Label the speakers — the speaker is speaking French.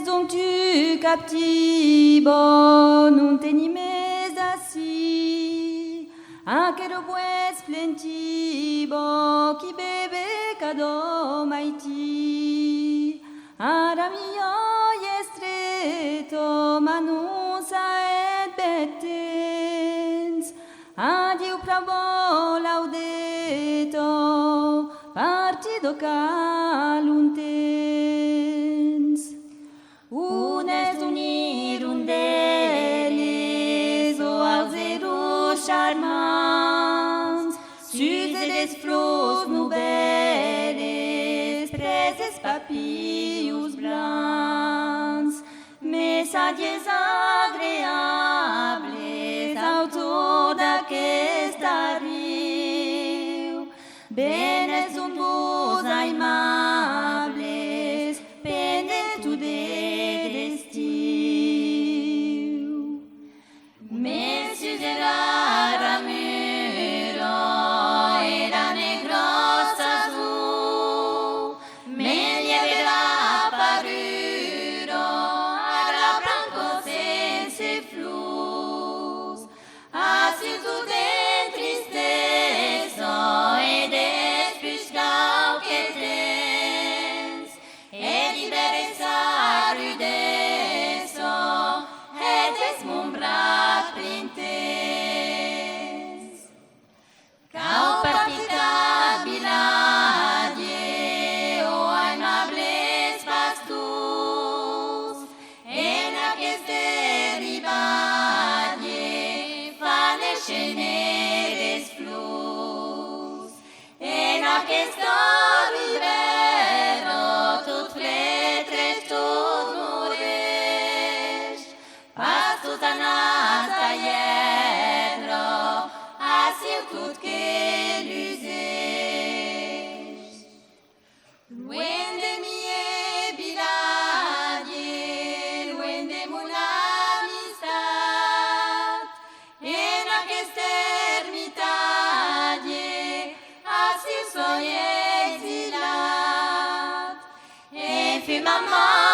Speaker 1: tu captivo non tenimes assi, anche lo pues plentibo qui bebe cado maiti, ara mio estreto manusa et bettens, adiu pravo laudeto partido caluntens. Unes unirundeles o alzeros charmants, suzeres flos nubeles, preses papios blancs, mensagers agreables, autor d'aquesta riu, benes umbos aimables, pende tu destiu. Messius era muro, era negros azul, me lleverá paruro, ara branco sense flus, así tu de tristezo e despuscau que tens, e libereza rudezo, et desmumbrat printes. Cau partica biladie, o aimables pastus, en aqueste ribadie, faneixeneres flus, en aquesta ribero, tot fletres, tot moreix, pastos anats a lledro, assiu tot que l'useix. Loin de mi biladie, loin de mon amistat, en aquest ermitadie, assiu soy exilat, e fut ma mort